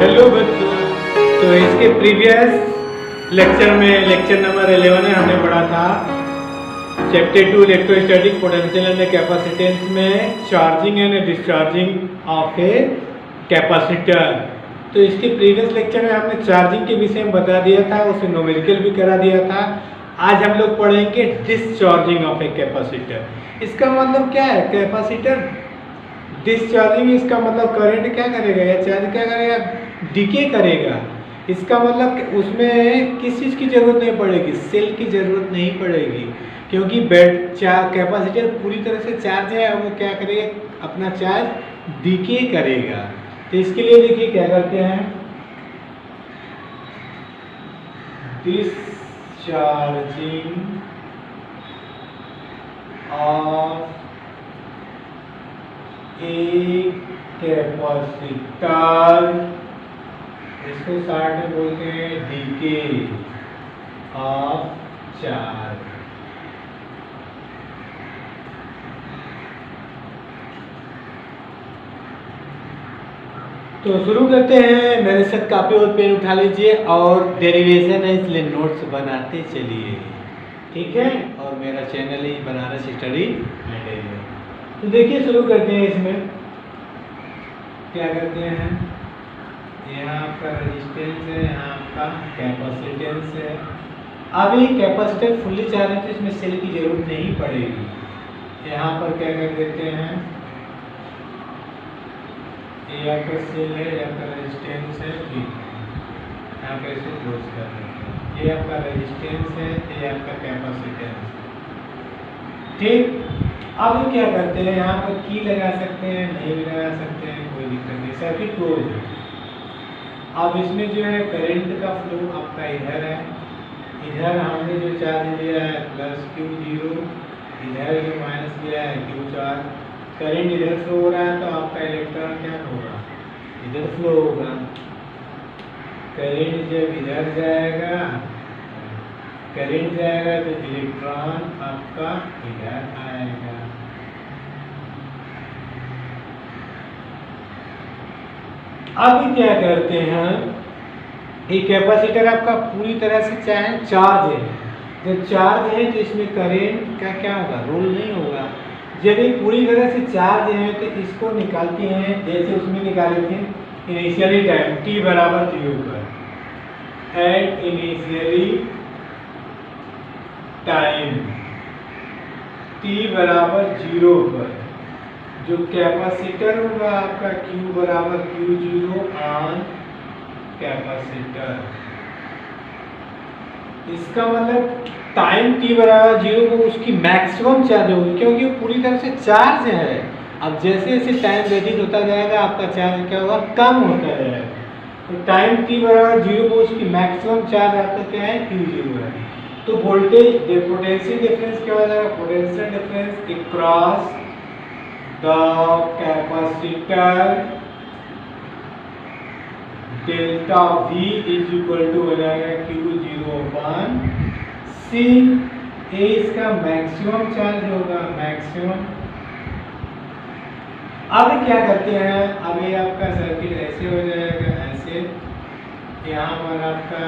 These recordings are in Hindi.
हेलो बच्चों। तो इसके प्रीवियस लेक्चर में लेक्चर नंबर 11 में हमने पढ़ा था chapter 2 electrostatic potential and capacitance में charging and discharging of a capacitor. तो इसके प्रीवियस लेक्चर में हमने चार्जिंग के विषय में बता दिया था, उसे न्यूमेरिकल भी करा दिया था। आज हम लोग पढ़ेंगे डिस्चार्जिंग ऑफ ए कैपेसिटर। इसका मतलब क्या है? कैपेसिटर डिस्चार्जिंग, इसका मतलब करंट क्या करेगा या चार्ज क्या करेगा? डिके करेगा। इसका मतलब उसमें किस चीज़ की ज़रूरत नहीं पड़ेगी? सेल की ज़रूरत नहीं पड़ेगी, क्योंकि कैपेसिटर पूरी तरह से चार्ज है और वो क्या करेगा? अपना चार्ज डिके करेगा। तो इसके लिए देखिए क्या करते हैं, डिस्चार्जिंग ऑफ एक कैपेसिटर, इसको शॉर्ट में बोलते हैं डीके ऑफ चार्ज। तो शुरू करते हैं। मेरे साथ कापी और पेन उठा लीजिए और डेरिवेशन है इसलिए नोट्स बनाते चलिए, ठीक है? और मेरा चैनल ही बनारस स्टडी मटेरियल। तो देखिए शुरू करते हैं। इसमें क्या करते हैं, यहाँ आपका रेजिस्टेंस है, यहाँ आपका कैपेसिटेंस है। अब ये कैपेसिटर फुल्ली चार्ज है तो इसमें सेल की जरूरत नहीं पड़ेगी। यहाँ पर क्या कर देते हैं, ये आपका सेल है, ये आपका रेजिस्टेंस है, यहाँ पर इसे क्लोज कर देते हैं। ये आपका रेजिस्टेंस है, ये आपका कैपेसिटेंस, ठीक। अब क्या करते हैं, यहाँ पर की लगा सकते हैं, नहीं भी लगा सकते हैं, कोई दिक्कत नहीं, सर्किट क्लोज है। अब इसमें जो है करंट का फ्लो आपका इधर है, इधर हमने जो चार्ज लिया है प्लस Q0, इधर जो माइनस लिया है Q चार्ज। करंट इधर फ्लो हो रहा है तो आपका इलेक्ट्रॉन क्या होगा? इधर फ्लो होगा। करंट जब इधर जाएगा, करंट जाएगा तो इलेक्ट्रॉन आपका इधर आएगा। अब क्या करते हैं, ये कैपेसिटर आपका पूरी तरह से चार्ज है। जब चार्ज है तो इसमें करंट का क्या होगा? रोल नहीं होगा। जब ये पूरी तरह से चार्ज है तो इसको निकालते हैं, जैसे उसमें निकाले थे इनिशियली टाइम t बराबर 0 पर। एट इनिशियली टाइम t बराबर 0 पर जो कैपेसिटर होगा आपका Q बराबर Q0 ऑन कैपेसिटर। इसका मतलब टाइम t बराबर 0 को उसकी मैक्सिमम चार्ज होगी, क्योंकि वो पूरी तरह से चार्ज है। अब जैसे जैसे टाइम व्यतीत होता जाएगा आपका चार्ज क्या होगा? कम होता जाएगा। तो टाइम t बराबर 0 को उसकी मैक्सिमम चार्ज आपका क्या है? Q0 है। तो वोल्टेज पोटेंशियल डिफरेंस क्या हो जाएगा? Potential difference across the capacitor delta V is equal to हो जाएगा Q0 अपॉन C। ए इसका मैक्सिमम चार्ज होगा, मैक्सिमम। अब क्या करते हैं, अब ये आपका सर्किट ऐसे हो जाएगा, ऐसे। यहाँ पर आपका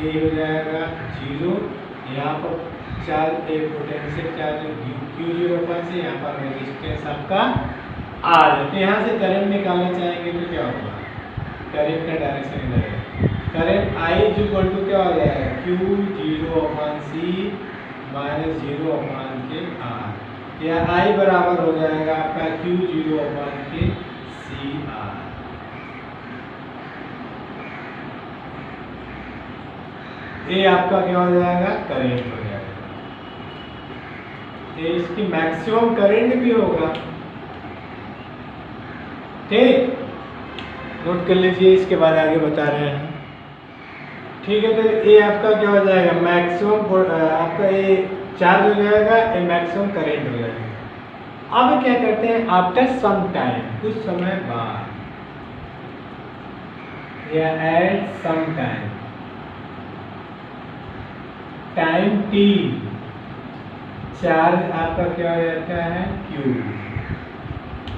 ये हो जाएगा 0, यहाँ पर चार्ज एक पोटेंशियल चार्ज Q0 पर से, यहाँ पर रेजिस्टेंस आपका R। तो यहाँ से करंट निकालना चाहेंगे तो क्या होगा? करंट का डायरेक्शन इधर है। Current I is equal to क्या हो जाएगा? Q0 upon C minus 0 upon के R। यह I बराबर हो जाएगा आपका Q0 अपॉन के CR। ये आपका क्या हो जाएगा? करंट हो जाएगा। ये इसकी मैक्सिमम करंट भी होगा, ठीक। नोट कर लीजिए, इसके बाद आगे बता रहे हैं, ठीक है। तो ये आपका क्या हो जाएगा? मैक्सिमम आपका ये चार्ज हो जाएगा, ये मैक्सिमम करंट हो जाएगा। अब क्या करते हैं, आफ्टर सम टाइम, कुछ समय बाद, या at some time, time t, charge आपका क्या हो जाता है? Q।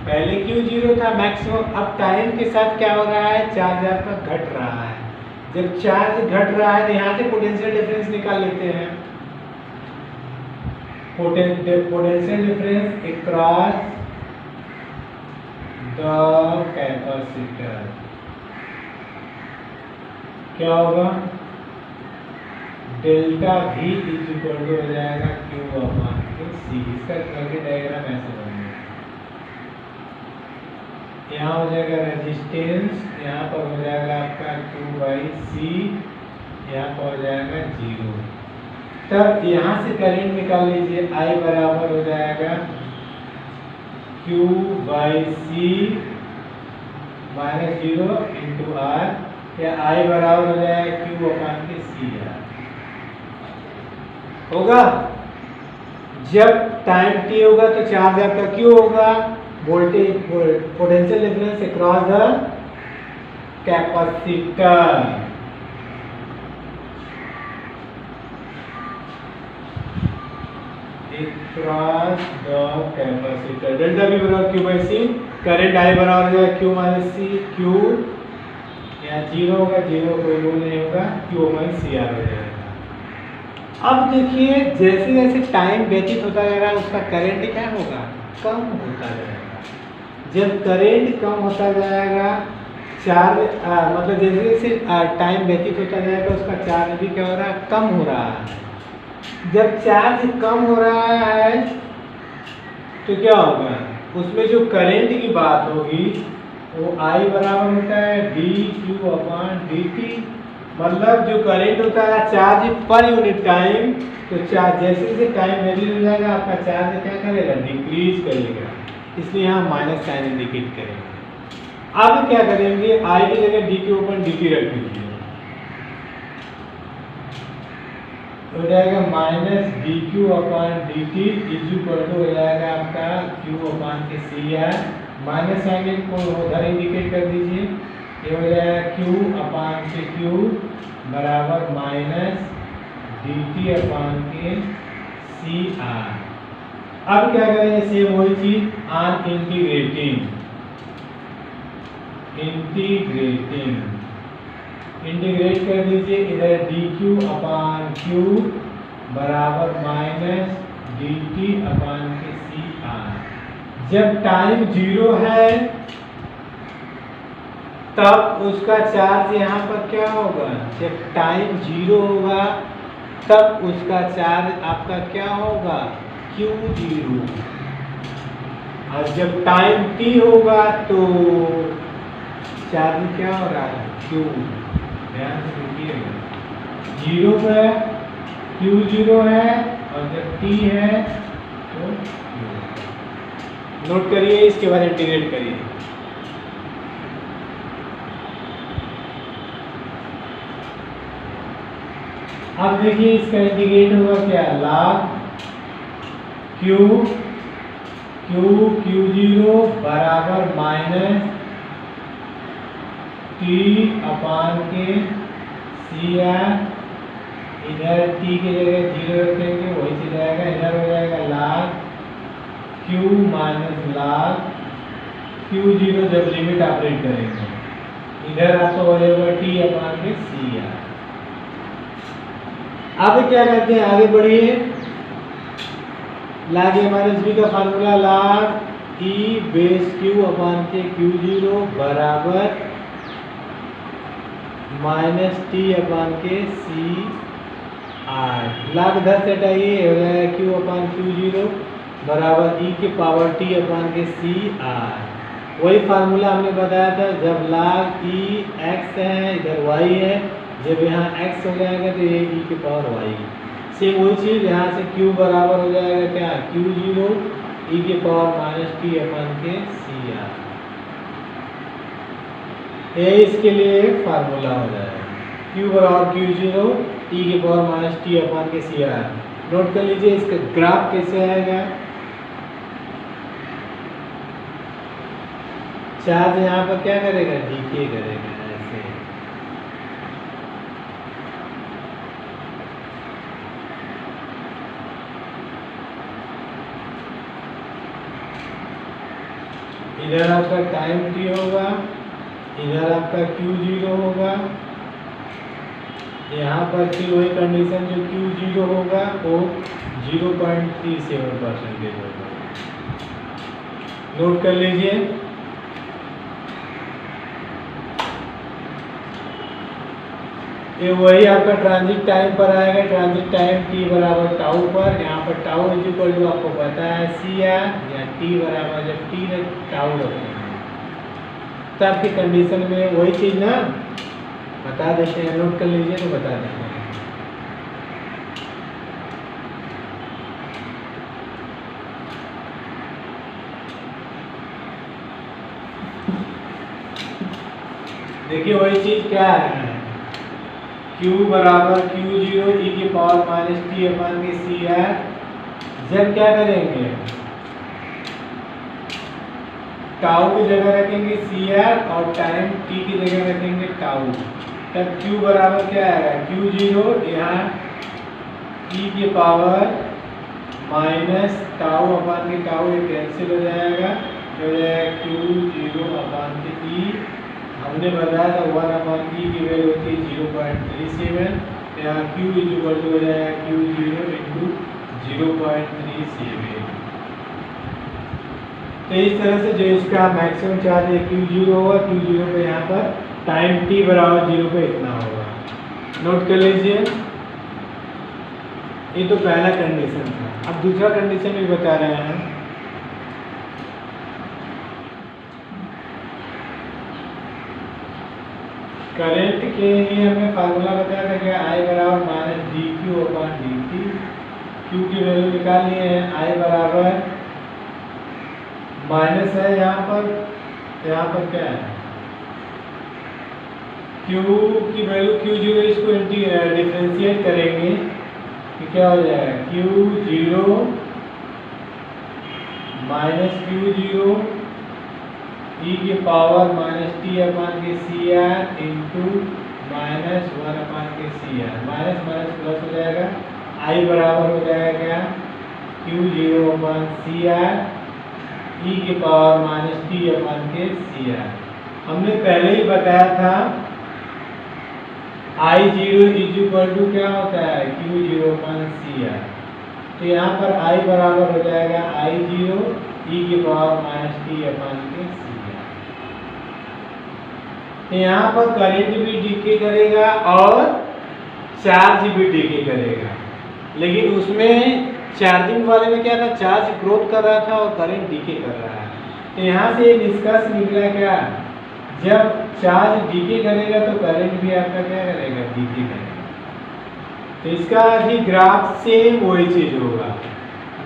पहले क्यू जीरो था मैक्सिमम, अब टाइम के साथ क्या हो रहा है, चार्ज आपका घट रहा है। जब चार्ज घट रहा है तो यहाँ से पोटेंशियल डिफरेंस निकाल लेते हैं। Potential difference across the capacitor क्या होगा, delta V is equal to हो जाएगा Q अपॉन C। इसका सर्किट डायग्राम ऐसे बनेगा, यहाँ हो जाएगा रेजिस्टेंस, यहाँ पर हो जाएगा आपका Q/C, यहाँ पर हो जाएगा 0। तब यहाँ से करंट निकाल लीजिए, I बराबर हो जाएगा Q/C माइनस 0 इंटू R, या I बराबर हो जाएगा Q अपॉन के CR होगा। जब टाइम t होगा तो चार्ज आपका Q होगा, voltage potential difference across the capacitor. Across the capacitor, delta V बराबर Q/C, करंट I बराबर हो जाएगा Q माइनस C, Q यहाँ 0 होगा, 0 कोई रूल नहीं होगा, Q माइनस CR हो जाएगा। अब देखिए जैसे जैसे टाइम व्यतीत होता जा रहा है उसका करंट क्या होगा, कम होता जाएगा। जब करंट कम होता जाएगा, चार्ज मतलब जैसे जैसे टाइम व्यतीत होता जाएगा उसका चार्ज भी क्या हो रहा है, कम हो रहा है। जब चार्ज कम हो रहा है तो क्या होगा, उसमें जो करंट की बात होगी वो I बराबर होता है dQ अपॉन dt। मतलब जो करंट होता है चार्ज पर यूनिट टाइम, तो चार्ज जैसे जैसे टाइम वेरी हो जाएगा आपका चार्ज क्या करेगा, डिक्रीज करेगा, इसलिए यहाँ माइनस साइन इंडिकेट करेंगे। अब क्या करेंगे, I की जगह dQ अपॉन dt रख दीजिए, हो जाएगा minus dQ upon dt is equal to हो जाएगा आपका Q अपॉन के CR, माइनस साइन को उधर इंडिकेट कर दीजिए, ये हो जाएगा Q अपॉन के Q बराबर माइनस dt अपॉन के CR। अब क्या करेंगे, सेम वही चीज ऑन इंटीग्रेट कर दीजिए, इधर dQ अपॉन Q बराबर माइनस dt अपॉन के CR। जब टाइम 0 है तब उसका चार्ज यहाँ पर क्या होगा, जब टाइम 0 होगा तब उसका चार्ज आपका क्या होगा, Q0। और जब टाइम t होगा तो चार्ज क्या हो रहा है, Q। ध्यान से देखिएगा, 0 है Q0 है, और जब t है तो नोट करिए, इसके बाद इंटीग्रेट करिए। अब देखिए इसका इंटीग्रेट होगा क्या, log Q0 बराबर माइनस t अपॉन के CR, इधर t की जगह 0 रखेंगे, वही से जाएगा, इधर हो जाएगा log Q minus log Q0 जब लिमिट ऑपरेट करेंगे, इधर आपको हो जाएगा t अपॉन के CR। अब क्या करते हैं, आगे बढ़िए, log A माइनस B का formula log E base Q upon के Q0 बराबर माइनस t अपॉन के CR। log 10 से हटाइए, हो जाएगा Q अपॉन Q0 बराबर e के पावर t अपॉन के CR। वही फार्मूला हमने बताया था, जब log E x है, इधर y है, जब यहाँ x हो जाएगा तो ये e के पावर y। सेम वही चीज यहाँ से Q बराबर हो जाएगा क्या, Q0 e के पावर माइनस t अपॉन के CR। ये इसके लिए फार्मूला हो जाएगा, Q बराबर Q0 e के पावर माइनस t अपॉन के CR। नोट कर लीजिए इसका ग्राफ कैसे आएगा, चार्ज यहाँ पर क्या करेगा, डीके करेगा ऐसे। इधर आपका टाइम t होगा, इधर आपका Q0 होगा, यहाँ पर फिर वही कंडीशन जो Q0 होगा वो 0.37% होगा। नोट कर लीजिए। ये वही आपका ट्रांजिट टाइम पर आएगा, ट्रांजिट टाइम t बराबर टाउ पर। यहाँ पर टाउ इक्वल टू आपको पता है CR, या t बराबर जब t में टाउ रखेंगे तब की कंडीशन में वही चीज़ ना बता देते हैं। नोट कर लीजिए तो बता देते हैं। देखिए वही चीज क्या है, Q बराबर Q0 e की पावर माइनस टी अपन के CR। जब क्या करेंगे, टाउ की जगह रखेंगे CR और टाइम t की जगह रखेंगे टाउ, तब Q बराबर क्या आएगा, Q0 यहाँ e की पावर माइनस टाउ अपन के टाउ, ये कैंसिल हो जाएगा, हो जाएगा Q0 अपन के e। हमने बताया था 1 अपन e की वैल्यू होती है 0.37, यहाँ Q इक्वल टू हो जाएगा Q0 इंटू 0.37। तो इस तरह से जो इसका मैक्सिमम चार्ज है Q0 होगा, Q0 पे यहाँ पर टाइम t बराबर 0 पे इतना होगा। नोट कर लीजिए। ये तो पहला कंडीशन था। अब दूसरा कंडीशन भी बता रहे हैं। करंट के लिए हमें फार्मूला बताया था कि I बराबर minus dq upon dt। Q की वैल्यू निकाल लिए हैं, I बराबर माइनस है यहाँ पर क्या है, Q की वैल्यू Q0, इसको डिफरेंशिएट करेंगे तो क्या हो जाएगा, Q0 माइनस Q0 e की पावर माइनस टी अपन के CR इंटू माइनस 1 अपन के CR। माइनस माइनस प्लस हो जाएगा, I बराबर हो जाएगा क्या, Q0 अपन CR e की पावर माइनस टी अपन के CR। हमने पहले ही बताया था I0 इज इक्वल टू क्या होता है, Q0 अपन CR। तो यहाँ पर I बराबर हो जाएगा I0 e की पावर माइनस टी अपन के CR। यहाँ पर करंट भी डिके करेगा और चार्ज भी डिके करेगा, लेकिन उसमें चार्जिंग वाले में क्या था, चार्ज ग्रोथ कर रहा था और करंट डिके कर रहा है। तो यहाँ से एक निष्कर्ष निकला क्या, जब चार्ज डिके करेगा तो करंट भी आपका क्या करेगा, डिके करेगा। तो इसका भी ग्राफ सेम वही चीज होगा,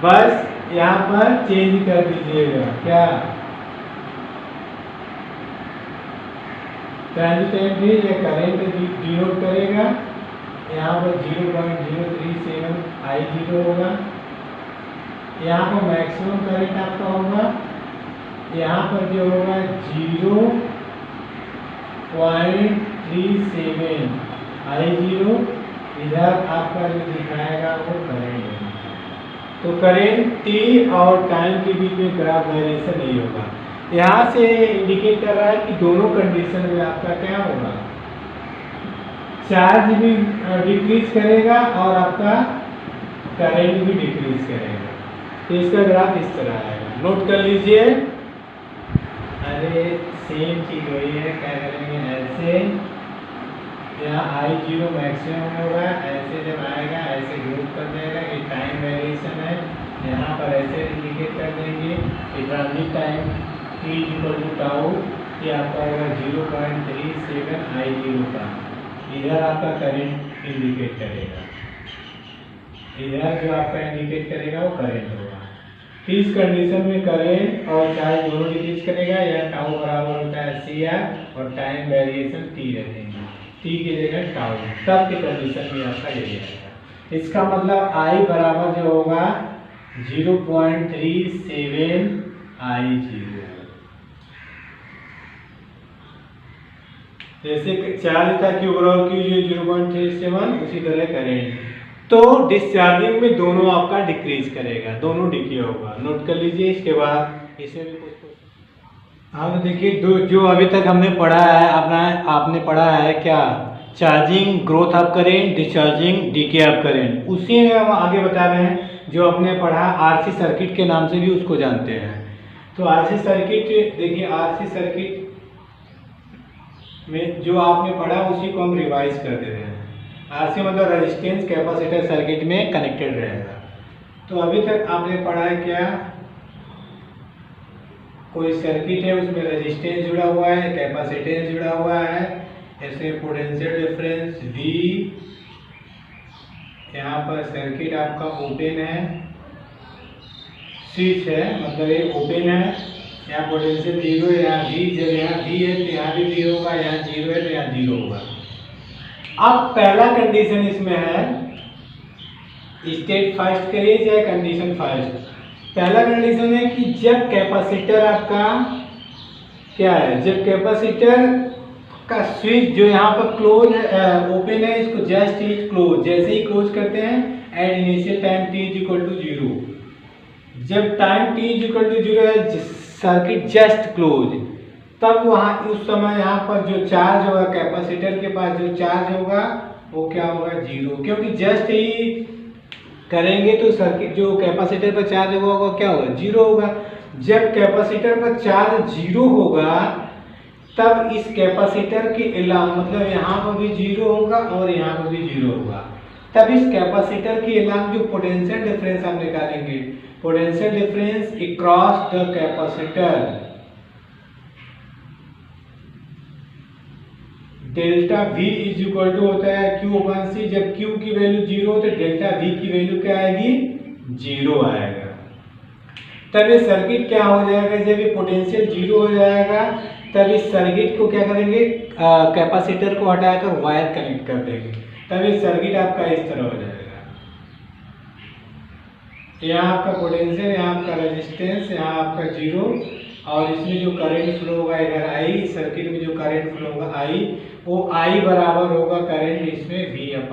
बस यहाँ पर चेंज कर दीजिएगा क्या, ट्रांजिट या करंट डिनोट करेगा। यहाँ पर 0.037 I0 होगा, यहाँ पर मैक्सिमम करंट आपका होगा, यहाँ पर जो होगा 0.37 I0, इधर आपका जो दिखाएगा वो करंट है। तो करंट t और टाइम के बीच में ग्राफ वेरिएशन नहीं होगा। यहाँ से इंडिकेट कर रहा है कि दोनों कंडीशन में आपका क्या होगा, चार्ज भी डिक्रीज करेगा और आपका करंट भी डिक्रीज करेगा। तो इसका ग्राफ इस तरह आएगा। नोट कर लीजिए। अरे सेम चीज वही है, क्या करेंगे, ऐसे यहाँ I0 मैक्सिमम होगा, ऐसे जब आएगा ऐसे ग्रुप कर देगा, ये टाइम वेरिएशन है, यहाँ पर ऐसे इंडिकेट कर देंगे कि transit time t equal to tau, ये आपका होगा 0.37 I0 का। इधर आपका करंट इंडिकेट करेगा, इधर जो आपका इंडिकेट करेगा वो करंट होगा। इस कंडीशन में करंट और चार्ज दोनों डिक्रीज करेगा, या टाउ बराबर होता है CR और टाइम वेरिएशन t रखेंगे, t की जगह टाउ, तब के कंडीशन में आपका ये आएगा। इसका मतलब I बराबर जो होगा 0.37 I0। जैसे चार्ज था Q बराबर Q0 0.37, उसी तरह करेंट। तो डिस्चार्जिंग में दोनों आपका डिक्रीज करेगा, दोनों डिके होगा। नोट कर लीजिए। इसके बाद इसमें भी कुछ हाँ तो देखिए जो अभी तक हमने पढ़ा है अपना, आपने पढ़ा है क्या, charging, growth of current, discharging, DK of current, उसी में हम आगे बता रहे हैं जो आपने पढ़ा आरसी सर्किट के नाम से भी उसको जानते हैं। तो आरसी सर्किट, देखिए आरसी सर्किट में जो आपने पढ़ा उसी को हम रिवाइज कर दे रहे हैं। आरसी मतलब रेजिस्टेंस कैपेसिटर सर्किट में कनेक्टेड रहेगा। तो अभी तक आपने पढ़ा है क्या, कोई सर्किट है उसमें रेजिस्टेंस जुड़ा हुआ है, कैपेसिटेंस जुड़ा हुआ है, ऐसे पोटेंशियल डिफरेंस V, यहाँ पर सर्किट आपका ओपन है, स्विच है मतलब ये ओपन है, यहाँ पोटेंशियल 0 है, यहाँ V, जब यहाँ V है तो यहाँ भी V होगा, यहाँ 0 है तो यहाँ 0 होगा। अब पहला कंडीशन इसमें है, स्टेट फर्स्ट करिए चाहे कंडीशन फर्स्ट। पहला कंडीशन है कि जब कैपेसिटर आपका क्या है, जब कैपेसिटर का स्विच जो यहाँ पर क्लोज है, ओपन है, इसको जस्ट इज क्लोज, जैसे ही क्लोज करते हैं at initial time t is equal to 0, जब time t is equal to 0 है, सर्किट जस्ट क्लोज, तब वहाँ उस समय यहाँ पर जो चार्ज होगा, कैपेसिटर के पास जो चार्ज होगा वो क्या होगा, 0, क्योंकि जस्ट ही करेंगे तो सर्किट जो कैपेसिटर पर चार्ज होगा वो क्या होगा, 0 होगा। जब कैपेसिटर पर चार्ज 0 होगा तब इस कैपेसिटर के अलावा मतलब यहाँ पर भी 0 होगा और यहाँ पर भी 0 होगा, तब इस कैपेसिटर के अलावा जो पोटेंशियल डिफरेंस हम निकालेंगे, potential difference across the capacitor delta V is equal to होता है Q अपन C, जब Q की वैल्यू 0 हो तो डेल्टा V की वैल्यू क्या आएगी, 0 आएगा। तब ये सर्किट क्या हो जाएगा, जब ये पोटेंशियल 0 हो जाएगा तब इस सर्किट को क्या करेंगे, कैपेसिटर को हटाकर वायर कनेक्ट कर देंगे, तब ये सर्किट आपका इस तरह हो जाएगा। यहाँ आपका पोटेंशियल, यहाँ आपका रेजिस्टेंस, यहाँ आपका 0, और इसमें जो करंट फ्लो होगा इधर I, सर्किट में जो करंट फ्लो होगा I, वो I बराबर होगा करंट इसमें V/R।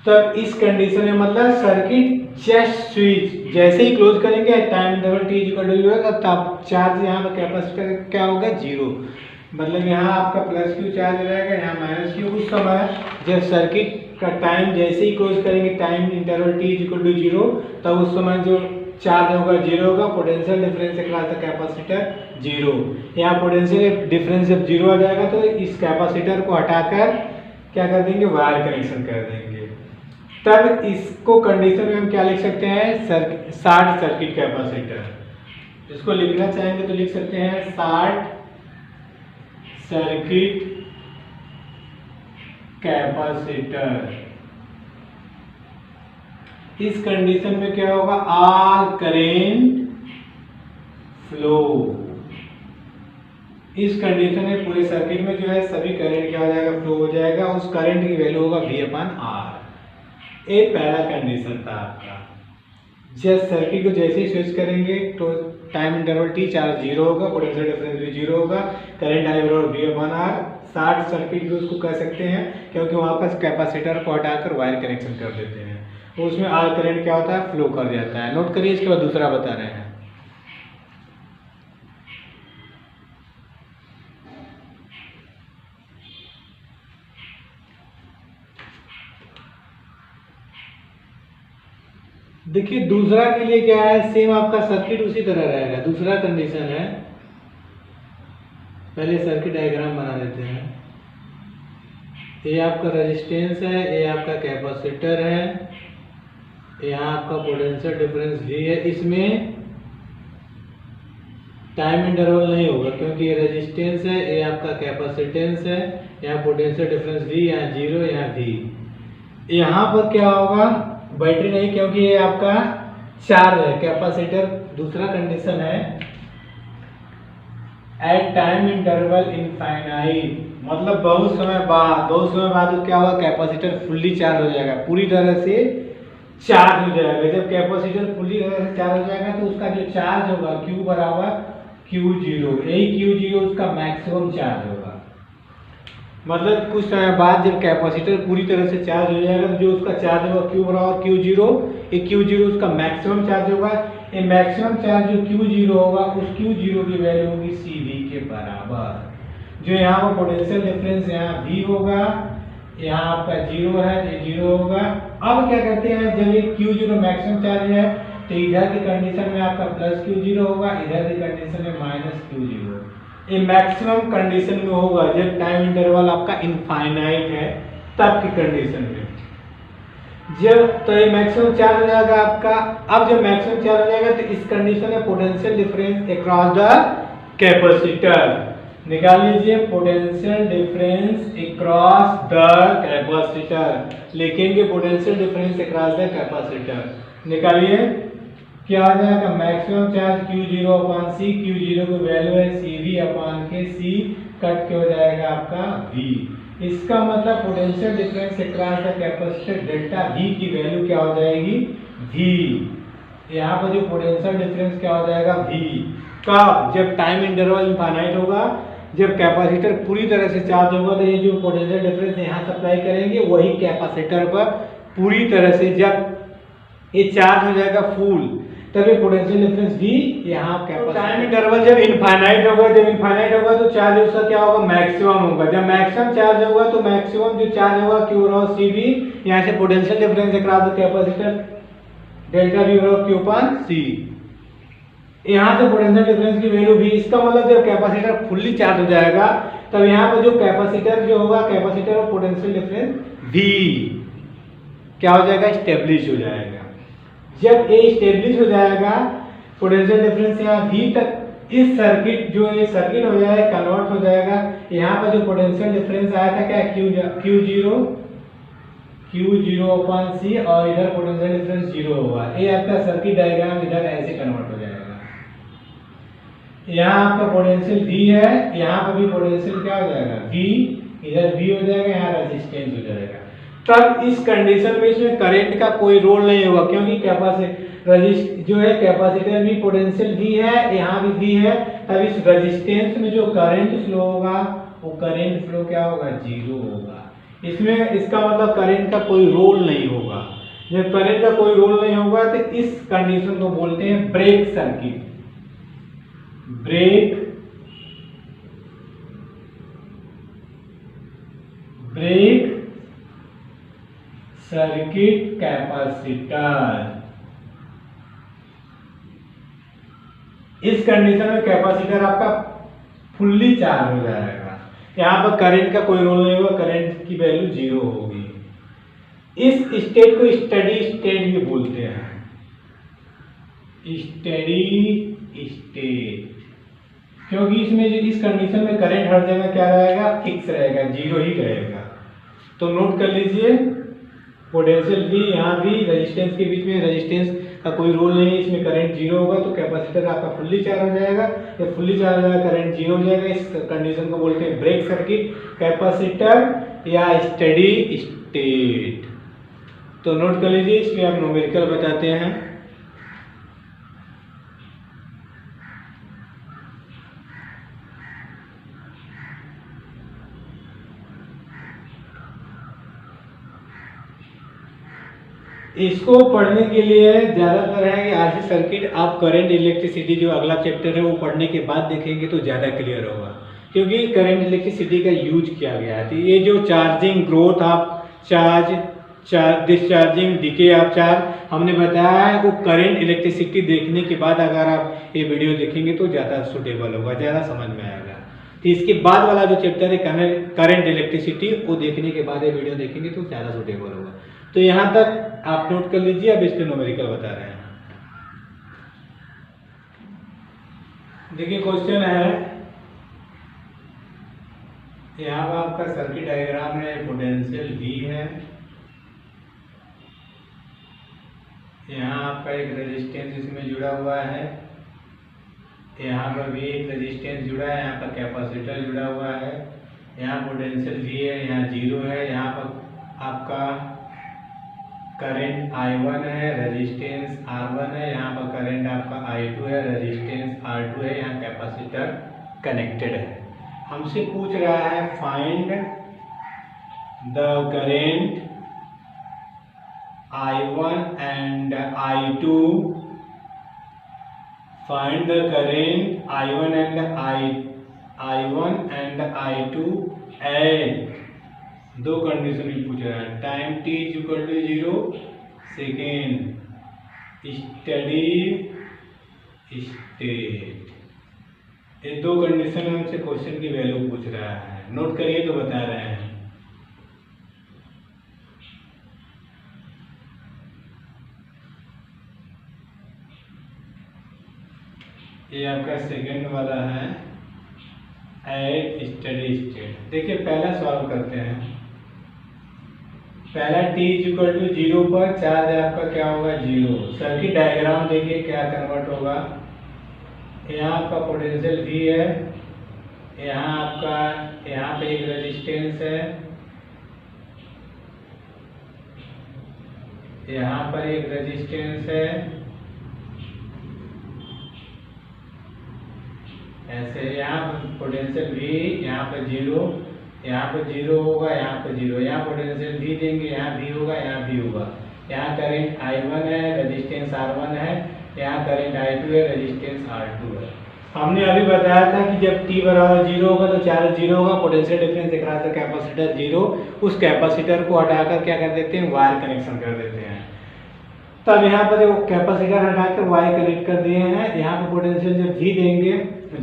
तब इस कंडीशन में मतलब सर्किट जस्ट स्विच जैसे ही क्लोज करेंगे time interval t equal to 0 तब चार्ज यहाँ पर कैपेसिटर क्या होगा, 0, मतलब यहाँ आपका +Q चार्ज रहेगा, यहाँ -Q। उस समय जब सर्किट का टाइम जैसे ही क्लोज करेंगे time interval t equal to 0, तब उस समय जो चार्ज होगा 0 होगा, potential difference across the capacitor 0। यहाँ पोटेंशियल डिफरेंस जब 0 आ जाएगा तो इस कैपेसिटर को हटाकर क्या कर देंगे, वायर कनेक्शन कर देंगे। तब इसको कंडीशन में हम क्या लिख सकते हैं, शॉर्ट सर्किट कैपेसिटर। इसको लिखना चाहेंगे तो लिख सकते हैं शॉर्ट सर्किट कैपेसिटर। इस कंडीशन में क्या होगा, ऑल करेंट फ्लो, इस कंडीशन में पूरे सर्किट में जो है सभी करंट क्या हो जाएगा, फ्लो हो जाएगा, उस करंट की वैल्यू होगा V/R। ये पहला कंडीशन था आपका। जब सर्किट को जैसे ही स्विच करेंगे तो टाइम इंटरवल t चार्ज 0 होगा, पोटेंशियल डिफरेंस भी 0 होगा, करंट I बराबर V/R। शॉर्ट सर्किट भी उसको कह सकते हैं क्योंकि वहाँ पर कैपेसिटर को हटाकर वायर कनेक्शन कर देते हैं, तो उसमें ऑल करंट क्या होता है, फ्लो कर जाता है। नोट करिए, इसके बाद दूसरा बता रहे हैं। देखिए दूसरा के लिए क्या है, सेम आपका सर्किट उसी तरह रहेगा। दूसरा कंडीशन है, पहले सर्किट डायग्राम बना देते हैं। ये आपका रेजिस्टेंस है, ये आपका कैपेसिटर है, यहाँ आपका पोटेंशियल डिफरेंस V है। इसमें टाइम इंटरवल नहीं होगा क्योंकि ये रेजिस्टेंस है, ये आपका कैपेसिटेंस है, यहाँ पोटेंशियल डिफरेंस V, यहाँ 0, यहाँ V। यहाँ पर क्या होगा, बैटरी नहीं क्योंकि ये आपका चार्ज है, कैपेसिटर। दूसरा कंडीशन है एट टाइम इंटरवल इनफाइनाइट, मतलब बहुत समय बाद तो क्या होगा, कैपेसिटर फुल्ली चार्ज हो जाएगा, पूरी तरह से चार्ज हो जाएगा। जब कैपेसिटर फुल्ली तरह से चार्ज हो जाएगा तो उसका जो चार्ज होगा Q बराबर Q0, यही Q0 उसका मैक्सिमम चार्ज होगा। मतलब कुछ समय बाद जब कैपेसिटर पूरी तरह से चार्ज हो जाएगा तो जो उसका चार्ज होगा Q बराबर Q0, ये Q0 उसका मैक्सिमम चार्ज होगा। ये मैक्सिमम चार्ज जो Q0 होगा उस Q0 की वैल्यू होगी CV के बराबर। जो यहाँ पर पोटेंशियल डिफरेंस यहाँ V होगा, यहाँ आपका 0 है तो 0 होगा। अब क्या करते हैं, जब ये Q0 मैक्सिमम चार्ज है तो इधर की कंडीशन में आपका प्लस Q0 होगा, इधर की कंडीशन में माइनस Q0। ये मैक्सिमम कंडीशन में होगा जब टाइम इंटरवल आपका इनफाइनाइट है तब की कंडीशन में। जब तो ये मैक्सिमम चार्ज हो जाएगा आपका। अब जब मैक्सिमम चार्ज हो जाएगा तो इस कंडीशन में potential difference across the capacitor निकाल लीजिए। Potential difference across the capacitor लिखेंगे, potential difference across the capacitor निकालिए। क्या आ जाएगा, maximum charge Q0 upon C, Q0 की वैल्यू है CV अपॉन के C, कट के हो जाएगा आपका V। इसका मतलब potential difference across the capacitor delta V की वैल्यू क्या हो जाएगी, V। यहाँ पर जो पोटेंशियल डिफरेंस क्या हो जाएगा, V का जब टाइम इंटरवल इनफाइनाइट होगा, जब कैपेसिटर पूरी तरह से चार्ज होगा तो ये जो पोटेंशियल डिफरेंस यहाँ सप्लाई करेंगे वही कैपेसिटर पर पूरी तरह से जब ये चार्ज हो जाएगा फुल तभी पोटेंशियल डिफरेंस V यहाँ टाइम इंटरवल जब इनफाइनाइट होगा तो चार्ज उसका क्या होगा, मैक्सिमम होगा। जब मैक्सिमम चार्ज होगा तो मैक्सिमम जो चार्ज होगा Q और CV, यहाँ से potential difference across the capacitor delta V और Q अपॉन C, यहाँ से पोटेंशियल डिफरेंस की वैल्यू V। इसका मतलब जब कैपेसिटर फुल्ली चार्ज हो जाएगा तब यहाँ पर जो कैपेसिटर जो होगा, कैपेसिटर और पोटेंशियल डिफरेंस V क्या हो जाएगा, स्टेब्लिश हो जाएगा। जब ये स्टेब्लिश हो जाएगा पोटेंशियल डिफरेंस यहाँ V तक, इस सर्किट जो ये सर्किट हो जाएगा कन्वर्ट हो जाएगा। यहाँ पर जो पोटेंशियल डिफरेंस आया था क्या, Q0 अपॉन C और इधर पोटेंशियल डिफरेंस 0 होगा। ये आपका सर्किट डायग्राम इधर ऐसे कन्वर्ट हो जाएगा। यहाँ आपका पोटेंशियल V है, यहाँ पर भी पोटेंशियल क्या हो जाएगा, V, इधर V हो जाएगा, यहाँ रेजिस्टेंस हो जाएगा। तब इस कंडीशन में इसमें करंट का कोई रोल नहीं होगा, क्योंकि कैपेसिटर जो है कैपेसिटर भी पोटेंशियल V है, यहाँ भी V है। तब इस रेजिस्टेंस में जो करंट फ्लो होगा वो करंट फ्लो क्या होगा, 0 होगा। इसमें इसका मतलब करंट का कोई रोल नहीं होगा। जब करंट का कोई रोल नहीं होगा तो इस कंडीशन को बोलते हैं break circuit. Break circuit capacitor. इस कंडीशन में कैपेसिटर आपका फुल्ली चार्ज हो जाएगा। यहाँ पर करंट का कोई रोल नहीं होगा, करंट की वैल्यू 0 होगी। इस स्टेट को स्टेडी स्टेट भी बोलते हैं, स्टेडी स्टेट, क्योंकि इसमें जो इस कंडीशन में करंट हर जगह क्या रहेगा, फिक्स रहेगा, 0 ही रहेगा। तो नोट कर लीजिए, पोटेंशियल V यहाँ भी रेजिस्टेंस के बीच में, रेजिस्टेंस का कोई रोल नहीं है, इसमें करंट 0 होगा तो कैपेसिटर आपका फुल्ली चार्ज हो जाएगा। जब फुल्ली चार्ज हो जाएगा करंट 0 हो जाएगा। इस कंडीशन को बोलते हैं ब्रेक सर्किट कैपेसिटर या स्टेडी स्टेट। तो नोट कर लीजिए, इसमें आप न्यूमेरिकल बताते हैं। इसको पढ़ने के लिए ज़्यादातर है कि आरसी सर्किट आप करंट इलेक्ट्रिसिटी जो अगला चैप्टर है वो पढ़ने के बाद देखेंगे तो ज़्यादा क्लियर होगा, क्योंकि करंट इलेक्ट्रिसिटी का यूज किया गया है। तो ये जो चार्जिंग ग्रोथ आप डिस्चार्जिंग डीके आप चार्ज हमने बताया है, वो करंट इलेक्ट्रिसिटी देखने के बाद अगर आप ये वीडियो देखेंगे तो ज़्यादा सूटेबल होगा, ज़्यादा समझ में आएगा। तो इसके बाद वाला जो चैप्टर है करंट इलेक्ट्रिसिटी, वो देखने के बाद ये वीडियो देखेंगे तो ज़्यादा सूटेबल होगा। तो यहाँ तक आप नोट कर लीजिए। अब इस पे न्यूमेरिकल बता रहे हैं। देखिए क्वेश्चन है, यहाँ पर आपका सर्किट डायग्राम है, पोटेंशियल V है, यहाँ आपका एक रेजिस्टेंस इसमें जुड़ा हुआ है, यहाँ पर भी एक रेजिस्टेंस जुड़ा है, यहाँ पर कैपेसिटर जुड़ा हुआ है, यहाँ पोटेंशियल V है, यहाँ 0 है, यहाँ पर आपका करंट I1 है, रेजिस्टेंस R1 है, यहाँ पर करंट आपका I2 है, रेजिस्टेंस R2 है, यहाँ कैपेसिटर कनेक्टेड है। हमसे पूछ रहा है find the current I1 and I2, find the current I1 and I2 at दो कंडीशन में पूछ रहा है, time t is equal to 0 second, steady state. ये दो कंडीशन में हमसे क्वेश्चन की वैल्यू पूछ रहा है, नोट करिए तो बता रहे हैं। ये आपका सेकेंड वाला है, एट स्टडी स्टेट। देखिए पहला सॉल्व करते हैं। पहला t इज इक्वल टू 0 पर चार्ज आपका क्या होगा, 0। सर्किट डायग्राम देखिए क्या कन्वर्ट होगा। यहाँ आपका पोटेंशियल V है, यहाँ आपका यहाँ पे एक रेजिस्टेंस है, यहाँ पर एक रेजिस्टेंस है, ऐसे यहाँ पर पोटेंशियल V, यहाँ पर 0, यहाँ पर 0 होगा, यहाँ पर 0, यहाँ पोटेंशियल V देंगे, यहाँ V होगा, यहाँ V होगा। यहाँ करंट I1 है, रेजिस्टेंस R1 है, यहाँ करंट I2 है, रेजिस्टेंस R2 है। हमने अभी बताया था कि जब t बराबर 0 होगा तो चार्ज 0 होगा, पोटेंशियल डिफरेंस दिख रहा था, कैपेसिटर 0, उस कैपेसिटर को हटाकर क्या कर देते हैं, वायर कनेक्शन कर देते हैं। तब यहाँ पर देखो कैपेसिटर हटाकर वाई कनेक्ट कर दिए हैं। यहाँ पर पोटेंशियल जब V देंगे,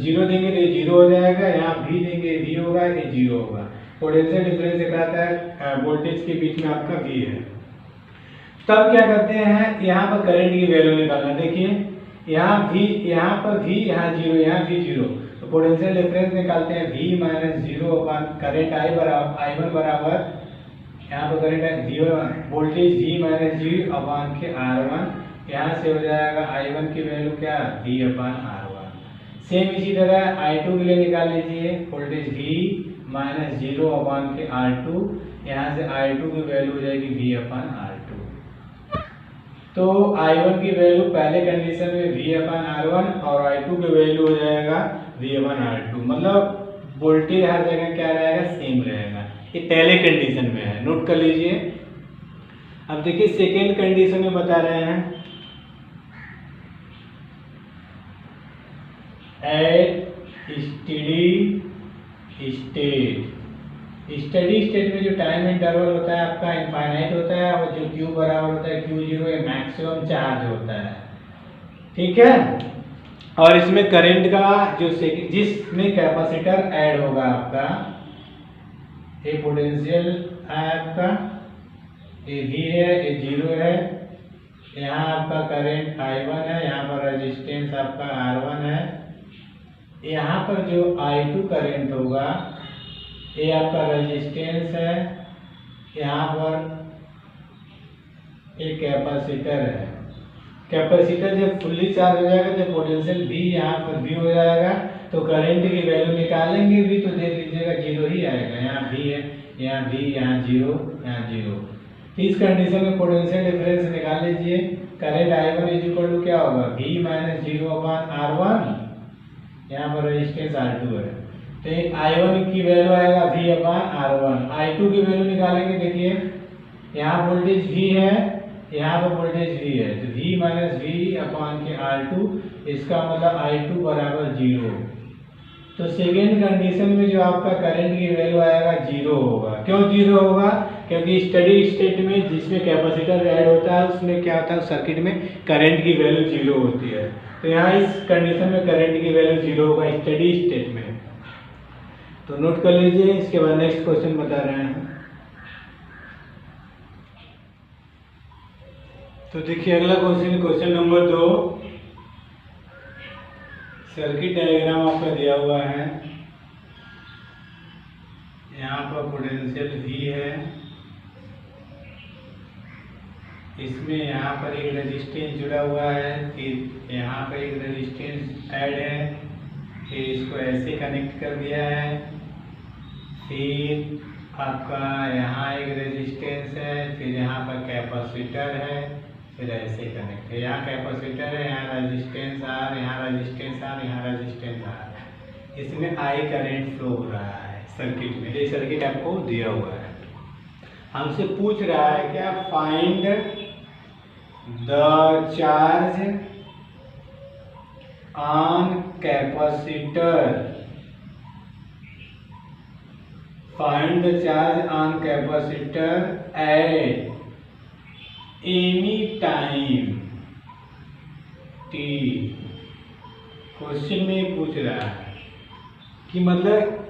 0 देंगे तो ये 0 हो जाएगा, यहाँ V देंगे V होगा, ये 0 होगा। पोटेंशियल डिफरेंस दिखाता है वोल्टेज के बीच में आपका V है। तब क्या करते हैं, यहाँ पर करंट की वैल्यू निकालना। देखिए यहाँ V, यहाँ पर V, यहाँ 0, यहाँ V 0, तो पोटेंशियल डिफरेंस निकालते हैं V माइनस 0 अपन करंट I1 बराबर, यहाँ पर करंट है 0, वोल्टेज V माइनस 0 अपान के R1, यहाँ से हो जाएगा I1 की वैल्यू क्या, V अपान R1। सेम इसी तरह I2 के लिए निकाल लीजिए, वोल्टेज V माइनस 0 अपान के R2, यहाँ से I2 की वैल्यू हो जाएगी V अपान R2। तो I1 की वैल्यू पहले कंडीशन में V अपान R1 और I2 की वैल्यू हो जाएगा V अपान R2। मतलब वोल्टेज हर जगह क्या रहेगा, सेम रहेगा। ये पहले कंडीशन में है, नोट कर लीजिए। अब देखिए सेकेंड कंडीशन में बता रहे हैं, at steady state. Steady state में जो टाइम इंटरवल होता है आपका इनफाइनाइट होता है, और जो Q बराबर होता है Q0, ये मैक्सिमम चार्ज होता है, ठीक है। और इसमें करंट का जो जिसमें कैपेसिटर ऐड होगा आपका, ये पोटेंशियल है आपका, ये V है, ये 0 है, यहाँ आपका करंट I1 है, यहाँ पर रेजिस्टेंस आपका R1 है, यहाँ पर जो I2 करंट होगा ये आपका रेजिस्टेंस है, यहाँ पर एक कैपेसिटर है। कैपेसिटर जब फुल्ली चार्ज हो जाएगा तो पोटेंशियल V यहाँ पर V हो जाएगा, तो करंट की वैल्यू निकालेंगे भी तो देख लीजिएगा 0 ही आएगा। यहाँ V है, यहाँ V, यहाँ 0, यहाँ 0। इस कंडीशन में पोटेंशियल डिफरेंस निकाल लीजिए। Current I1 is equal to क्या होगा, V माइनस 0 अपान R1, यहाँ पर रेजिस्टेंस R2 है, तो I1 की वैल्यू आएगा V अपान R1। I2 की वैल्यू निकालेंगे, देखिए यहाँ वोल्टेज V है, यहाँ पर वोल्टेज V है, तो V माइनस V अपान के R2, इसका मतलब I2 बराबर 0। तो सेकेंड कंडीशन में जो आपका करंट की वैल्यू आएगा 0 होगा। क्यों 0 होगा, क्योंकि स्टडी स्टेट में जिसमें कैपेसिटर ऐड होता है उसमें क्या होता है, सर्किट में करंट की वैल्यू 0 होती है। तो यहाँ इस कंडीशन में करंट की वैल्यू 0 होगा स्टडी स्टेट में। तो नोट कर लीजिए। इसके बाद नेक्स्ट क्वेश्चन बता रहे हैं। तो देखिए अगला question, question number 2। Circuit diagram आपका दिया हुआ है। यहाँ पर पोटेंशियल V है, इसमें यहाँ पर एक रेजिस्टेंस जुड़ा हुआ है, फिर यहाँ पर एक रेजिस्टेंस ऐड है, फिर इसको ऐसे कनेक्ट कर दिया है, फिर आपका यहाँ एक रेजिस्टेंस है, फिर यहाँ पर कैपेसिटर है, फिर ऐसे कनेक्ट है। यहाँ कैपेसिटर है, यहाँ रेजिस्टेंस R, यहाँ रेजिस्टेंस R, यहाँ रेजिस्टेंस R। इसमें I करंट फ्लो हो रहा है सर्किट में। ये सर्किट आपको दिया हुआ है। हमसे पूछ रहा है क्या, find the charge on capacitor, find the charge on capacitor at any time T. Question में पूछ रहा है कि मतलब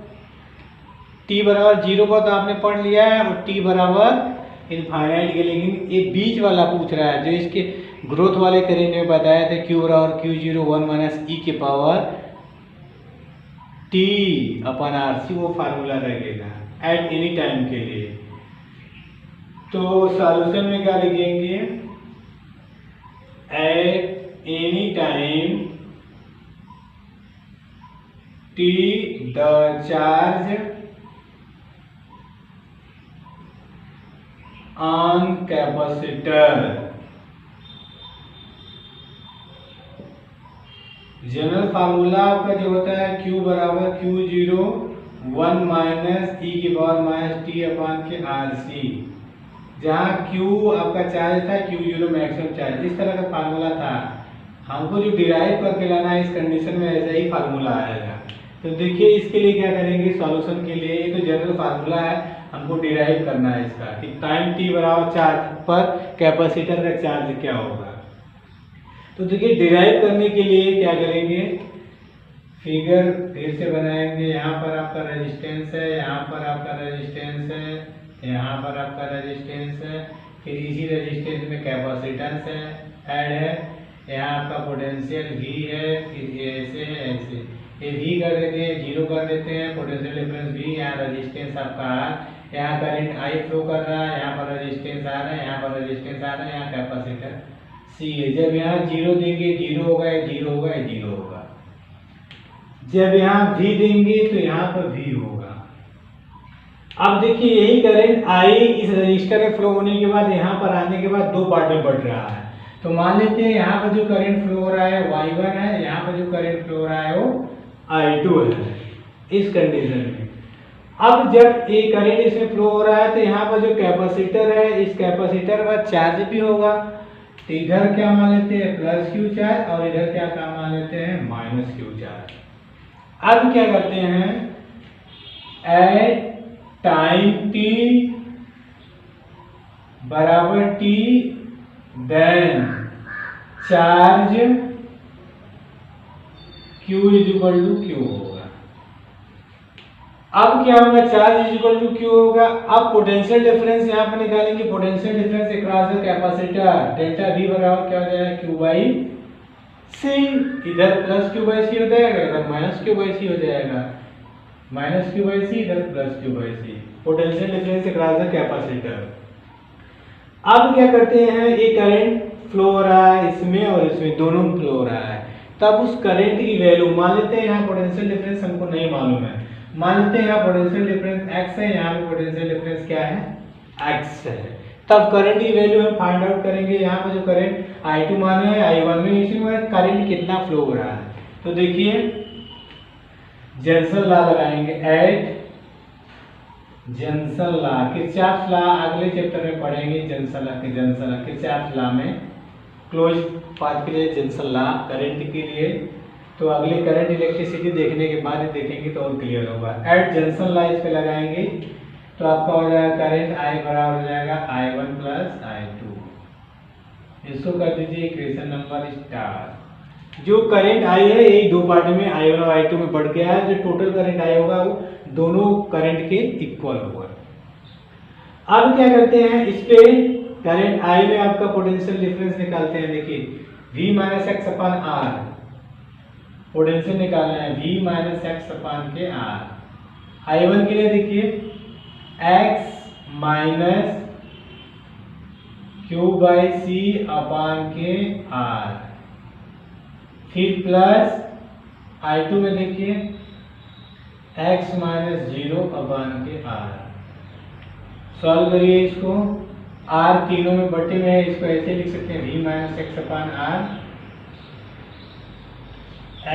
t बराबर 0 पर तो आपने पढ़ लिया है और t बराबर इनफाइनाइट के, लेकिन ये बीच वाला पूछ रहा है जो इसके ग्रोथ वाले करेंट में बताया था, q बराबर q0 1 माइनस e के पावर t अपन RC, वो फार्मूला लगेगा एट एनी टाइम के लिए। तो सॉल्यूशन में क्या लिखेंगे, at any time t the charge on capacitor, general formula आपका जो होता है q बराबर q0 1 माइनस e की पावर माइनस t अपान के RC, जहाँ q आपका चार्ज था, q0 मैक्सिमम चार्ज, इस तरह का फार्मूला था। हमको जो डिराइव करके लाना है इस कंडीशन में ऐसा ही फार्मूला आएगा। तो देखिए इसके लिए क्या करेंगे, सॉल्यूशन के लिए, ये तो जनरल फार्मूला है, हमको डिराइव करना है इसका कि टाइम t बराबर चार्ज पर कैपेसिटर का चार्ज क्या होगा। तो देखिए डिराइव करने के लिए क्या करेंगे, फिगर फिर से बनाएंगे। यहाँ पर आपका रेजिस्टेंस है, यहाँ पर आपका रेजिस्टेंस है, यहाँ पर आपका रेजिस्टेंस है, फिर इसी रेजिस्टेंस में कैपेसिटेंस है ऐड है, यहाँ आपका पोटेंशियल V है, फिर ये ऐसे है ऐसे, ये V कर देते हैं, 0 कर देते हैं, पोटेंशियल डिफरेंस V, यहाँ रेजिस्टेंस आपका R, यहाँ करंट I फ्लो कर रहा है, यहाँ पर रेजिस्टेंस R है, यहाँ पर रेजिस्टेंस R है, यहाँ कैपेसिटर C है। जब यहाँ 0 देंगे 0 होगा, 0 होगा, 0 होगा। जब यहाँ V देंगे तो यहाँ पर V होगा। अब देखिए यही करंट I इस रजिस्टर में फ्लो होने के बाद यहाँ पर आने के बाद दो पार्ट में बढ़ रहा है। तो मान लेते हैं यहाँ पर जो करंट फ्लो हो रहा है Y1 है, यहाँ पर जो करंट फ्लो हो रहा है वो I2 है इस कंडीशन में। अब जब ये करंट इसमें फ्लो हो रहा है तो यहाँ पर जो कैपेसिटर है, इस कैपेसिटर पर चार्ज भी होगा। तो इधर क्या मान लेते हैं प्लस क्यू चार्ज और इधर क्या मान लेते हैं माइनस क्यू चार्ज। अब क्या करते हैं, एट टाइम t बराबर t then charge q is equal to q होगा। अब क्या होगा, charge is equal to q होगा। अब पोटेंशियल डिफरेंस यहाँ पर निकालेंगे, potential difference across the capacitor delta V बराबर क्या हो जाएगा q बाई c, इधर प्लस q बाई c हो जाएगा, इधर माइनस q बाई c हो जाएगा, माइनस q बाई c, इधर plus q by c, potential difference across the capacitor. अब क्या करते हैं, ये करंट फ्लो हो रहा है इसमें और इसमें, दोनों में फ्लो हो रहा है। तब उस करंट की वैल्यू मान लेते हैं, यहाँ पोटेंशियल डिफरेंस हमको नहीं मालूम है, मान लेते हैं यहाँ पोटेंशियल डिफरेंस x है, यहाँ पे पोटेंशियल डिफरेंस क्या है x है। तब करंट की वैल्यू हम फाइंड आउट करेंगे। यहाँ पे जो करंट I2 माने है, I1 में, इसी में करंट कितना फ्लो हो रहा है। तो देखिए जंक्शन लॉ लगाएंगे, at junction law, Kirchhoff law अगले चैप्टर में पढ़ेंगे। जंक्शन लॉ किरचॉफ लॉ में क्लोज पाथ के लिए जंक्शन लॉ करंट के लिए, तो अगले करंट इलेक्ट्रिसिटी देखने के बाद देखेंगे तो और क्लियर होगा। एट जंक्शन लॉ इस पे लगाएंगे तो आपका हो जाएगा करंट I बराबर हो जाएगा I1 प्लस I2। इसको कर दीजिए इक्वेशन नंबर स्टार। जो करंट I है यही दो पार्ट में I1 और I2 में बढ़ गया है, जो टोटल करंट I होगा वो दोनों करंट के इक्वल होगा। अब क्या करते हैं, इस पे करंट I में आपका पोटेंशियल डिफरेंस निकालते हैं। देखिए V minus x upon R, potential निकालना है V माइनस एक्स अपान के R। I1 के लिए देखिए x माइनस क्यू बाई सी अपान के R, फिर प्लस I2 में देखिए x माइनस 0 अपान के R। सॉल्व करिए इसको, R तीनों में बटे में है, इसको ऐसे लिख सकते हैं V minus x upon R,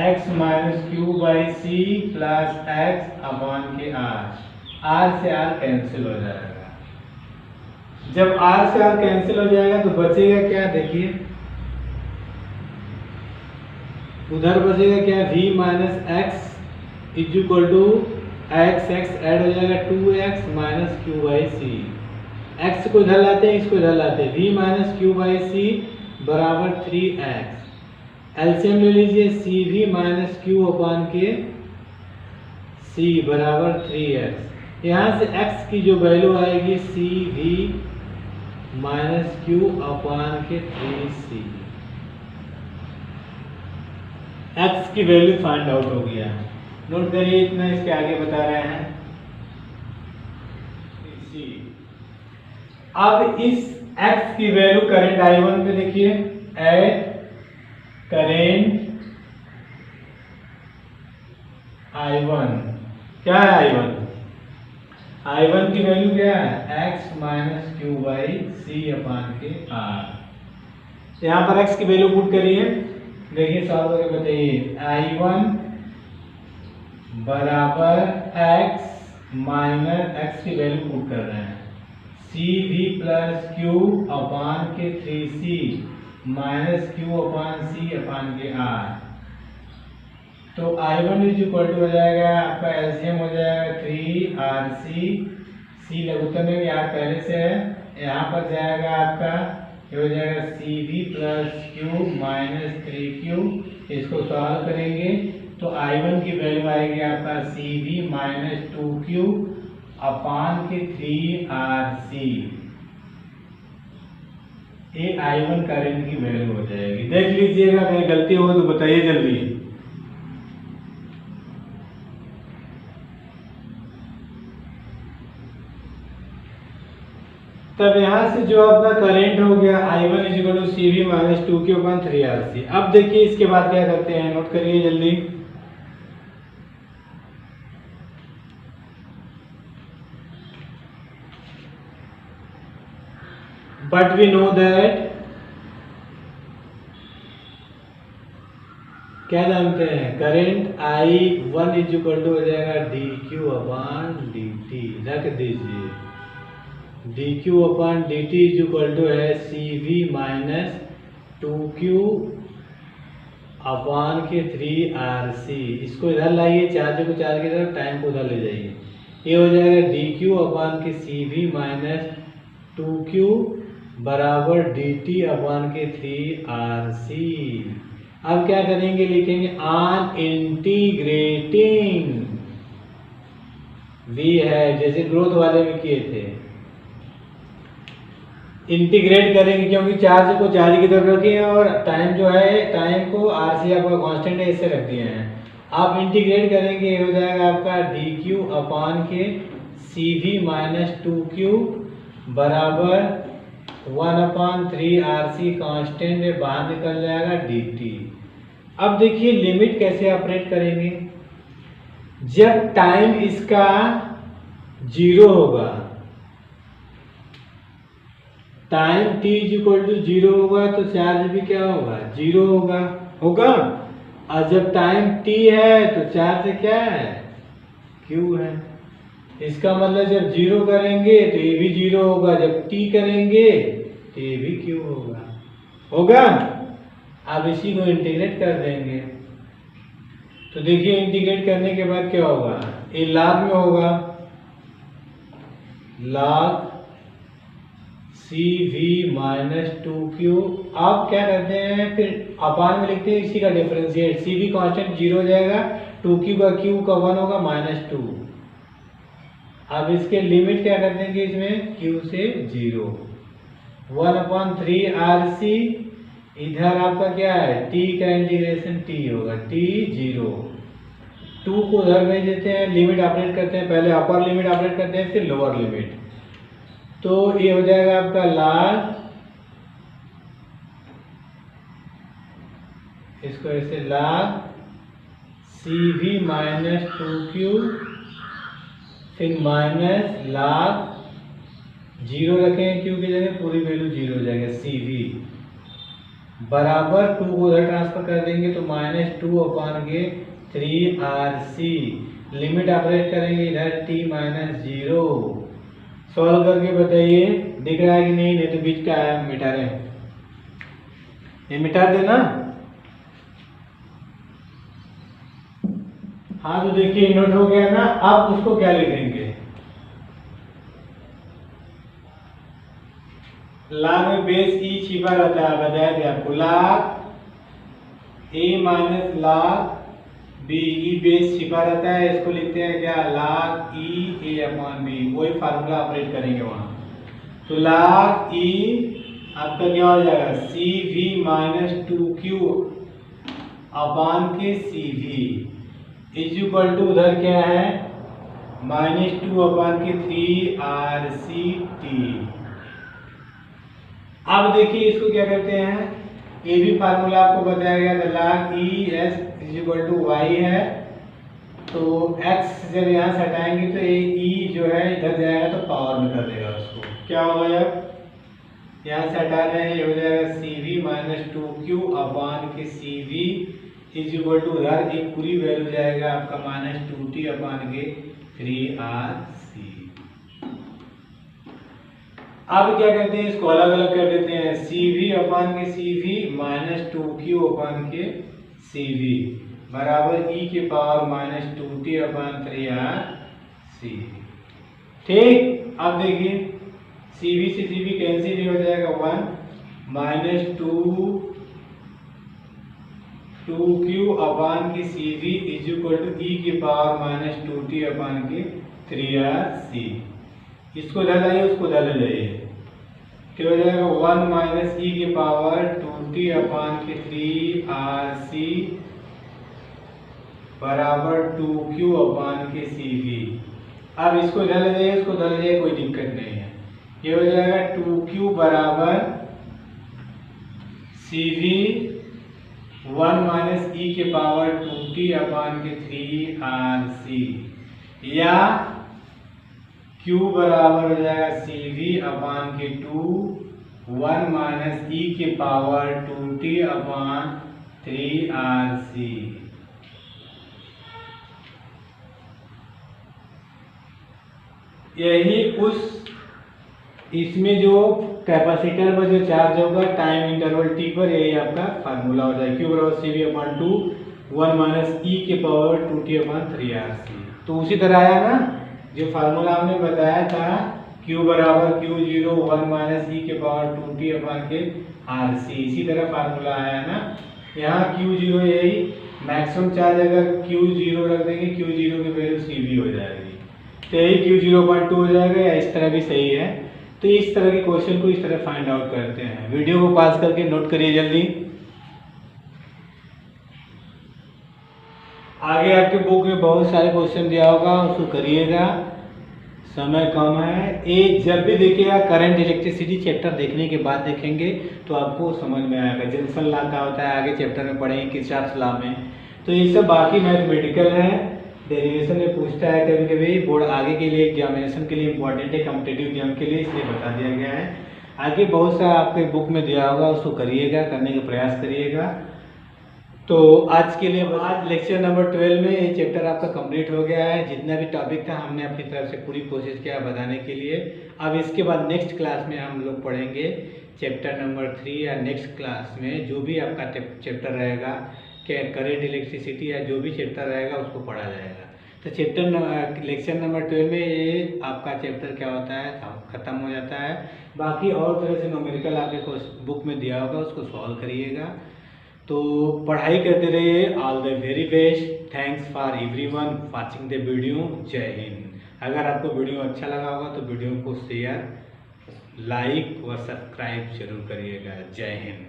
x minus q by c plus x upon के R। R से R कैंसिल हो जाएगा। जब r से r कैंसिल हो जाएगा तो बचेगा क्या, देखिए उधर बचेगा क्या, v minus x is equal to x add हो जाएगा 2x minus q by C. X को इधर लाते हैं, इसको इधर लाते हैं, v माइनस क्यू बाई सी बराबर 3x। एलसीएम ले लीजिए, सी वी माइनस क्यू अपान के सी बराबर 3x। यहाँ से x की जो वैल्यू आएगी सी वी माइनस क्यू अपान के 3c। x की वैल्यू फाइंड आउट हो गया। नोट करिए इतना, इसके आगे बता रहे हैं। अब इस x की वैल्यू करंट I1 पे देखिए, एट करेंट I1 क्या है, I1 की वैल्यू क्या है, x माइनस क्यू बाई सी अपान के r। यहाँ पर x की वैल्यू पुट करिए, देखिए सॉल्व करके बताइए। I1 बराबर x माइनस x की वैल्यू पुट कर रहे हैं, सी वी प्लस क्यू अपान के 3c माइनस क्यू अपान सी अपान के r। तो I1 इज इक्वल टू हो जाएगा आपका एलसीएम हो जाएगा 3RC, सी लघुत्तम में भी r पहले से है, यहाँ पर जाएगा आपका ये हो जाएगा CV plus Q minus 3Q। इसको सॉल्व करेंगे तो I1 की वैल्यू आएगी आपका CV माइनस 2Q अपान के 3RC। ये I1 करंट की वैल्यू हो जाएगी। देख लीजिएगा, कहीं गलती हो तो बताइए जल्दी। तब यहाँ से जो आपका करंट हो गया I1 is equal to c v minus 2Q upon 3RC। अब देखिए इसके बाद क्या करते हैं, नोट करिए जल्दी। बट वी नो दैट, क्या जानते हैं, current I1 is equal to हो जाएगा dQ अपान dt। रख दीजिए dQ अपान dt इज इक्वल टू है CV माइनस 2Q अपान के 3RC। इसको इधर लाइए, चार्ज को चार्ज की तरफ, टाइम को उधर ले जाइए। ये हो जाएगा dQ अपान के CV माइनस 2Q बराबर dt अपान के 3RC। अब क्या करेंगे, लिखेंगे ऑन इंटीग्रेटिंग, v है जैसे ग्रोथ वाले में किए थे, इंटीग्रेट करेंगे क्योंकि चार्ज को चार्ज की तरफ रखे हैं और टाइम जो है, टाइम को RC आपका कांस्टेंट है, इससे रख दिए हैं। आप इंटीग्रेट करेंगे, हो जाएगा आपका dQ अपान के CV माइनस 2Q बराबर 1 अपान 3RC कांस्टेंट में बाहर निकल जाएगा dt। अब देखिए लिमिट कैसे ऑपरेट करेंगे, जब टाइम इसका 0 होगा, time t is equal to 0 होगा तो चार्ज भी क्या होगा, 0 होगा। और जब टाइम t है तो चार्ज क्या है, q है। इसका मतलब जब 0 करेंगे तो ये भी 0 होगा, जब t करेंगे तो ये भी q होगा। अब इसी को इंटीग्रेट कर देंगे तो देखिए इंटीग्रेट करने के बाद क्या होगा, ये log में होगा, log CV माइनस 2Q। आप क्या करते हैं, फिर अपान में लिखते हैं, इसी का डिफरेंशिएट, CV कांस्टेंट 0 हो जाएगा, 2Q का Q का 1 होगा माइनस 2। अब इसके लिमिट क्या कर देंगे, इसमें Q से 0, 1 अपान 3RC। इधर आपका क्या है, T का इंटीग्रेशन T होगा, T 0, 2 को उधर भेज देते हैं, लिमिट ऑपरेट करते हैं, पहले अपर लिमिट ऑपरेट करते हैं फिर लोअर लिमिट। तो ये हो जाएगा आपका log, इसको ऐसे log CV माइनस 2Q फिर माइनस log 0 रखें, Q की जगह पूरी वैल्यू 0 हो जाएगा, CV बराबर 2 को उधर ट्रांसफर कर देंगे तो माइनस 2 अपान के 3RC। लिमिट ऑपरेट करेंगे इधर T माइनस 0 सॉल्व करके बताइए, दिख रहा है कि नहीं? नहीं तो बीच का है मिटा रहे, ये मिटा देना। हाँ तो देखिए नोट हो गया ना। अब उसको क्या लिखेंगे? लाग में बेस ई छिपा रहता है, बताया थे आपको। लाग ए माइनस लाग बी, ई बेस छिपा रहता है, इसको लिखते हैं क्या? लाग ई ए अपॉन बी। वही फार्मूला ऑपरेट करेंगे वहां। तो लाग ई आपका क्या हो जाएगा? सी वी माइनस 2Q अपॉन के सी वी इज इक्वल टू उधर क्या है? -2 अपॉन के 3RCT। अब देखिए इसको क्या करते हैं? ये भी फार्मूला आपको बताया गया था, log e s is equal to y है। तो x जब यहाँ से हटाएंगे तो ये e जो है इधर जाएगा तो पावर में कर देगा उसको। क्या होगा? अब यहाँ से हटा रहे हैं, ये हो जाएगा सी वी माइनस 2Q अपॉन के सी वी इज इक्वल टू उधर एक पूरी वैल्यू जाएगा आपका -2T अपॉन के 3RC। अब क्या करते हैं? इसको अलग अलग कर देते हैं। सी वी अपॉन के सी वी -2Q अपॉन के सी वी बराबर ई के पावर -2T अपॉन 3RC। ठीक, अब देखिए सी वी से सी वी कैंसिल हो जाएगा, 1 -2Q अपॉन के सी वी इज इक्वल टू ई के पावर -2T अपॉन के 3RC। इसको इधर लाइए, उसको इधर ले जाइए, क्या हो जाएगा? 1 माइनस ई के पावर 2T अपॉन के 3RC बराबर 2Q अपॉन के CV। अब इसको इधर ले जाइए, इसको इधर ले जाइए, कोई दिक्कत नहीं है। ये हो जाएगा 2Q बराबर CV 1 माइनस ई के पावर 2T अपॉन के 3RC, या Q बराबर हो जाएगा CV अपॉन के 1 माइनस ई के पावर 2T अपॉन 3RC। यही उस इसमें जो कैपेसिटर पर जो चार्ज होगा टाइम इंटरवल T पर, यही आपका फार्मूला हो जाएगा। Q बराबर CV अपॉन 1 माइनस ई के पावर 2T अपॉन 3RC। तो उसी तरह आया ना जो फार्मूला हमने बताया था, Q बराबर Q0 1 माइनस ई के पावर 2T अपॉन के RC। इसी तरह फार्मूला आया ना। यहाँ Q0 यही मैक्सिमम चार्ज, अगर Q0 रख देंगे, Q0 की वैल्यू CV हो जाएगी, तो यही Q0.2 हो जाएगा, या इस तरह भी सही है। तो इस तरह के क्वेश्चन को इस तरह फाइंड आउट करते हैं। वीडियो को पास करके नोट करिए जल्दी। आगे आपके बुक में बहुत सारे क्वेश्चन दिया होगा, उसको करिएगा, समय कम है। एक जब भी देखिएगा करंट इलेक्ट्रिसिटी चैप्टर देखने के बाद देखेंगे तो आपको समझ में आएगा। जंक्शन लॉ क्या होता है आगे चैप्टर में पढ़ेंगे, किरचॉफ लॉ में। तो ये सब बाकी मैथमेटिकल है, डेरिवेशन में पूछता है कभी कभी, बोर्ड आगे के लिए एग्जामिनेशन के लिए इंपॉर्टेंट है, कॉम्पिटिटिव एग्जाम के लिए, इसलिए बता दिया गया है। आगे बहुत सा आपके बुक में दिया होगा, उसको करिएगा, करने का प्रयास करिएगा। तो आज के लिए आज लेक्चर नंबर 12 में ये चैप्टर आपका कंप्लीट हो गया है। जितना भी टॉपिक था हमने अपनी तरफ से पूरी कोशिश किया बताने के लिए। अब इसके बाद नेक्स्ट क्लास में हम लोग पढ़ेंगे चैप्टर नंबर 3, या नेक्स्ट क्लास में जो भी आपका चैप्टर रहेगा, करेंट इलेक्ट्रिसिटी या जो भी चैप्टर रहेगा उसको पढ़ा जाएगा। तो लेक्चर नंबर 12 में ये आपका चैप्टर क्या होता है ख़त्म हो जाता है। बाकी और तरह से न्यूमेरिकल आपके बुक में दिया होगा, उसको सॉल्व करिएगा। तो पढ़ाई करते रहिए। All the very best. Thanks for everyone watching the video. जय हिंद। अगर आपको वीडियो अच्छा लगा होगा तो वीडियो को शेयर, लाइक व सब्सक्राइब जरूर करिएगा। जय हिंद।